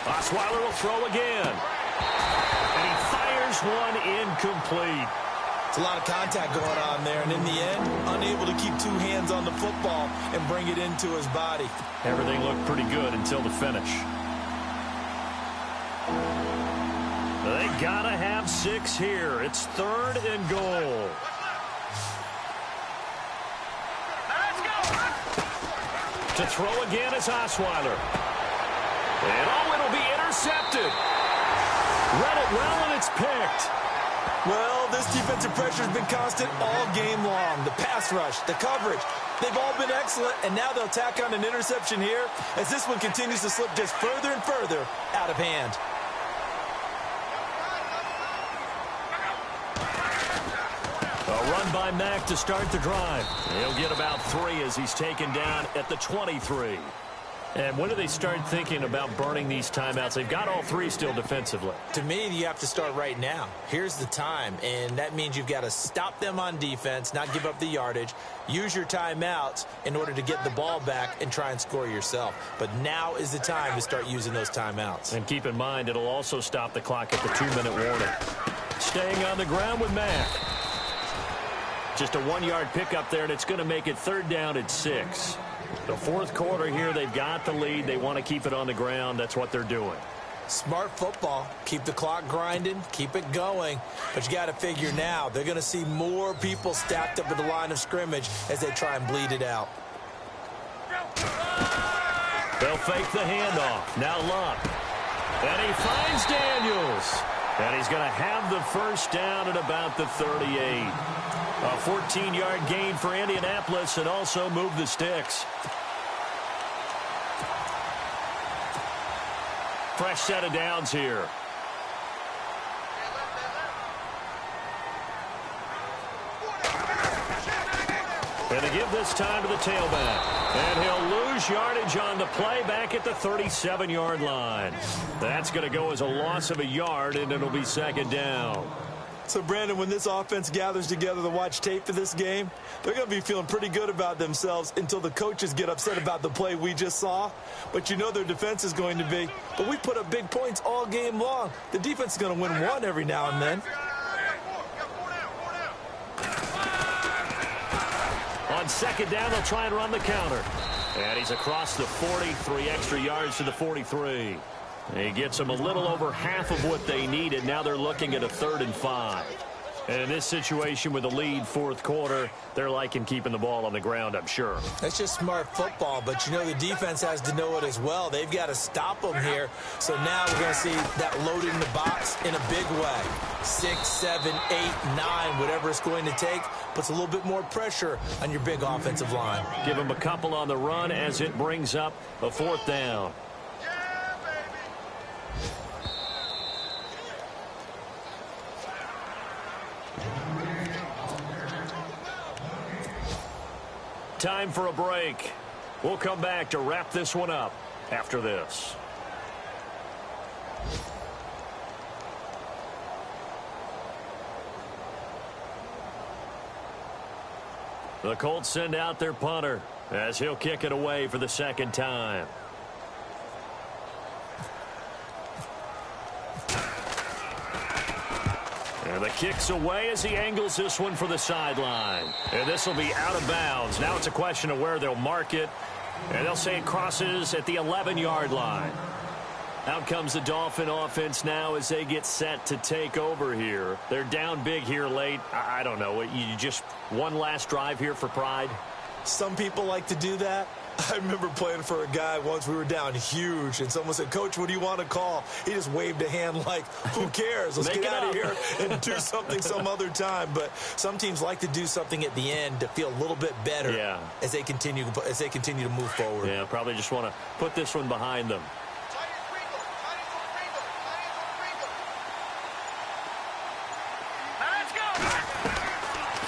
A: Osweiler will throw again. And he fires one incomplete.
B: It's a lot of contact going on there, and in the end, unable to keep 2 hands on the football and bring it into his body.
A: Everything looked pretty good until the finish. They gotta have 6 here. It's 3rd and goal. To throw again is Osweiler. And it'll be intercepted. Read it well, and it's picked.
B: Well, this defensive pressure has been constant all game long. The pass rush, the coverage, they've all been excellent, and now they'll tack on an interception here as this one continues to slip just further and further out of hand.
A: A run by Mack to start the drive. He'll get about 3 as he's taken down at the 23. And when do they start thinking about burning these timeouts? They've got all 3 still defensively.
B: To me, you have to start right now. Here's the time, and that means you've got to stop them on defense, not give up the yardage, use your timeouts in order to get the ball back and try and score yourself. But now is the time to start using those timeouts.
A: And keep in mind, it'll also stop the clock at the 2-minute warning. Staying on the ground with Mack. Just a 1-yard pickup there, and it's going to make it 3rd down at 6. The 4th quarter here, they've got the lead. They want to keep it on the ground. That's what they're doing.
B: Smart football. Keep the clock grinding. Keep it going. But you got to figure now, they're going to see more people stacked up at the line of scrimmage as they try and bleed it out.
A: They'll fake the handoff. Now Luck. And he finds Daniels. And he's going to have the first down at about the 38. A 14-yard gain for Indianapolis and also move the sticks. Fresh set of downs here. And to give this time to the tailback. And he'll lose yardage on the play back at the 37-yard line. That's going to go as a loss of a yard, and it'll be 2nd down.
B: So, Brandon, when this offense gathers together to watch tape for this game, they're going to be feeling pretty good about themselves until the coaches get upset about the play we just saw. But you know their defense is going to be. But we put up big points all game long. The defense is going to win one every now and then.
A: On 2nd down, they'll try and run the counter. And he's across the 40, 3 extra yards to the 43. He gets them a little over half of what they needed. Now they're looking at a 3rd and 5. And in this situation with the lead fourth quarter, they're liking keeping the ball on the ground, I'm sure.
B: That's just smart football, but you know the defense has to know it as well. They've got to stop them here. So now we're going to see that loaded in the box in a big way. 6, 7, 8, 9, whatever it's going to take, puts a little bit more pressure on your big offensive line.
A: Give them a couple on the run as it brings up a fourth down. Time for a break. We'll come back to wrap this one up after this. The Colts send out their punter as he'll kick it away for the second time. And the kick's away as he angles this one for the sideline. And this will be out of bounds. Now it's a question of where they'll mark it. And they'll say it crosses at the 11-yard line. Out comes the Dolphin offense now as they get set to take over here. They're down big here late. I don't know. You just one last drive here for pride?
B: Some people like to do that. I remember playing for a guy once. We were down huge, and someone said, "Coach, what do you want to call?" He just waved a hand like, who cares? Let's get out of here and do something some other time. But some teams like to do something at the end to feel a little bit better as they continue to move forward.
A: Yeah, probably just want to put this one behind them.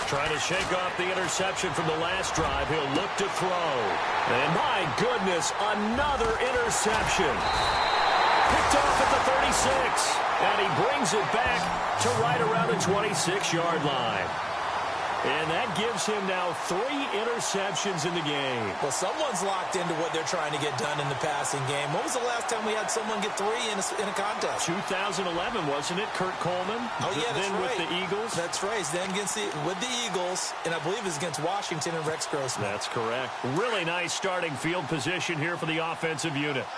A: Trying to shake off the interception from the last drive. He'll look to throw. And my goodness, another interception. Picked off at the 36. And he brings it back to right around the 26-yard line. And that gives him now 3 interceptions in the game.
B: Well, someone's locked into what they're trying to get done in the passing game. When was the last time we had someone get 3 in a contest?
A: 2011, wasn't it? Kurt Coleman?
B: Oh, yeah, that's
A: then
B: right.
A: With the Eagles?
B: That's right. Then with the Eagles, and I believe it's against Washington and Rex Grossman.
A: That's correct. Really nice starting field position here for the offensive unit.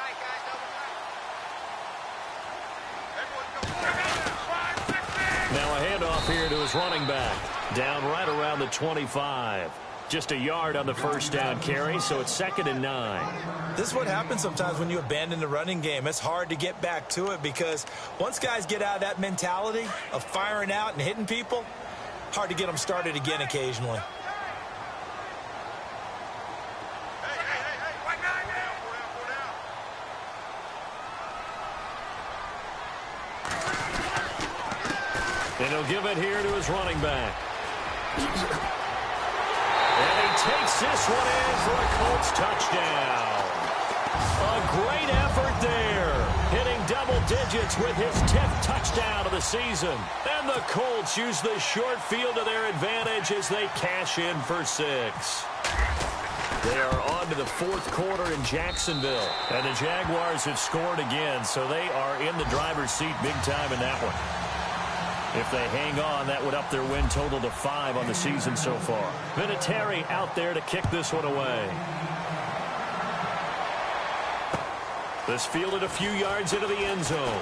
A: Now a handoff here to his running back. Down right around the 25. Just a yard on the first down carry, so it's 2nd and 9.
B: This is what happens sometimes when you abandon the running game. It's hard to get back to it because once guys get out of that mentality of firing out and hitting people, hard to get them started again occasionally.
A: And he'll give it here to his running back. And he takes this one in for a Colts touchdown. A great effort there. Hitting double digits with his 10th touchdown of the season. And the Colts use the short field to their advantage as they cash in for 6. They are on to the fourth quarter in Jacksonville. And the Jaguars have scored again, so they are in the driver's seat big time in that one. If they hang on, that would up their win total to 5 on the season so far. Vinatieri out there to kick this one away. This fielded a few yards into the end zone.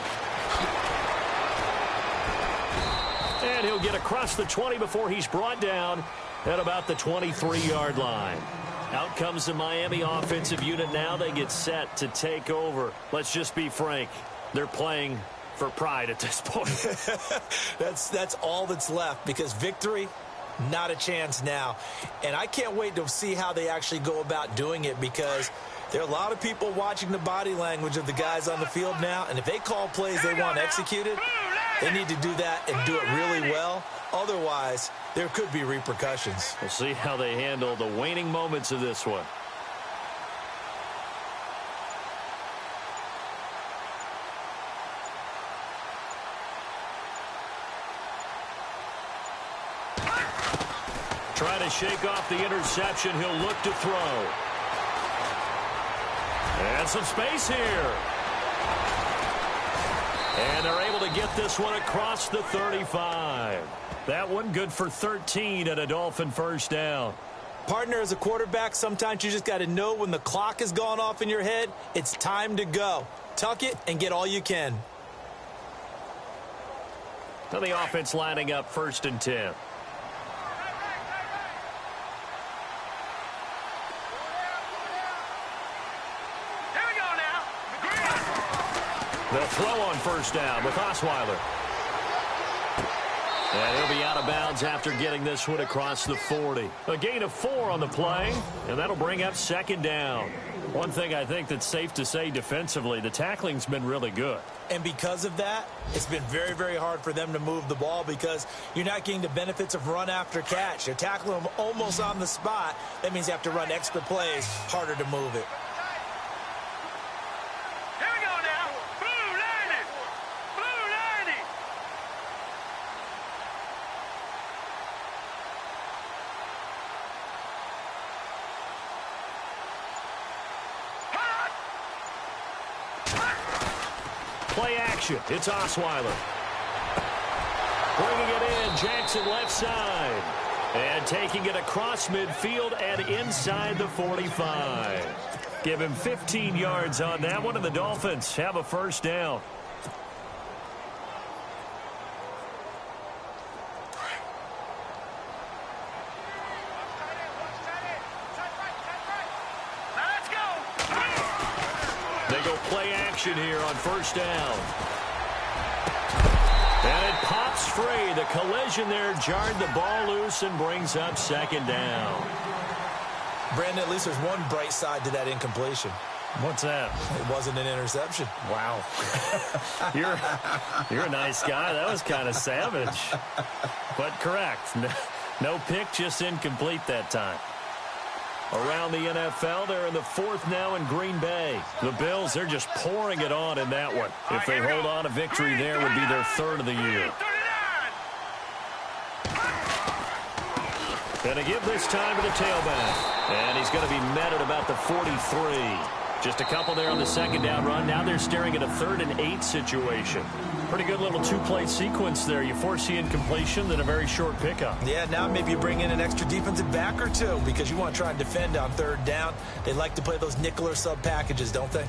A: And he'll get across the 20 before he's brought down at about the 23-yard line. Out comes the Miami offensive unit now. They get set to take over. Let's just be frank. They're playing for pride at this point.
B: That's all that's left because victory, not a chance now. And I can't wait to see how they actually go about doing it because there are a lot of people watching the body language of the guys on the field now, and if they call plays they want executed, they need to do that and do it really well. Otherwise, there could be repercussions.
A: We'll see how they handle the waning moments of this one. Trying to shake off the interception. He'll look to throw. And some space here. And they're able to get this one across the 35. That one good for 13 and a Dolphin first down.
B: Partner, as a quarterback, sometimes you just got to know when the clock has gone off in your head, it's time to go. Tuck it and get all you can.
A: So the offense lining up 1st and 10. They'll throw on 1st down with Osweiler. And he'll be out of bounds after getting this one across the 40. A gain of 4 on the play, and that'll bring up 2nd down. One thing I think that's safe to say defensively, the tackling's been really good.
B: And because of that, it's been very, very hard for them to move the ball because you're not getting the benefits of run after catch. They're tackling them almost on the spot. That means you have to run extra plays, harder to move it.
A: Play action. It's Osweiler. Bringing it in. Jackson left side. And taking it across midfield and inside the 45. Give him 15 yards on that one, and the Dolphins have a 1st down. They go play action here on 1st down. And it pops free. The collision there jarred the ball loose and brings up 2nd down.
B: Brandon, at least there's one bright side to that incompletion.
A: What's that?
B: It wasn't an interception.
A: Wow. You're a nice guy. That was kind of savage. But correct. No pick, just incomplete that time. Around the NFL, they're in the 4th now in Green Bay. The Bills, they're just pouring it on in that one. If they hold on, a victory there would be their 3rd of the year. And a give this time to the tailback. And he's going to be met at about the 43. Just a couple there on the 2nd down run. Now they're staring at a 3rd and 8 situation. Pretty good little 2-play sequence there. You force the incompletion, then a very short pickup.
B: Yeah, now maybe you bring in an extra defensive back or two because you want to try and defend on 3rd down. They like to play those nickel or sub packages, don't they?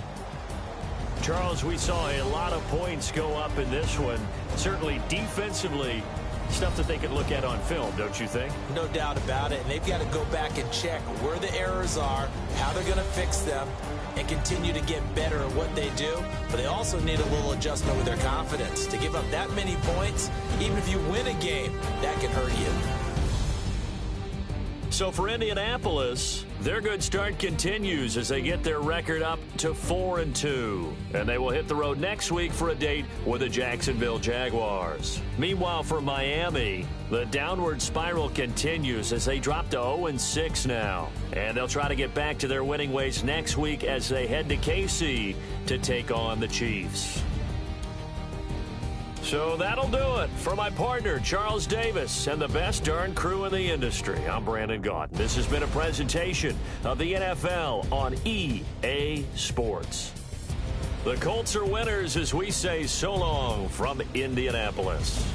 A: Charles, we saw a lot of points go up in this one. Certainly defensively, stuff that they could look at on film, don't you think?
B: No doubt about it. And they've got to go back and check where the errors are, how they're going to fix them, and continue to get better at what they do. But they also need a little adjustment with their confidence. To give up that many points, even if you win a game, that can hurt you.
A: So for Indianapolis, their good start continues as they get their record up to 4-2. And they will hit the road next week for a date with the Jacksonville Jaguars. Meanwhile, for Miami, the downward spiral continues as they drop to 0-6 now. And they'll try to get back to their winning ways next week as they head to KC to take on the Chiefs. So that'll do it for my partner, Charles Davis, and the best darn crew in the industry. I'm Brandon Gaunt. This has been a presentation of the NFL on EA Sports. The Colts are winners as we say so long from Indianapolis.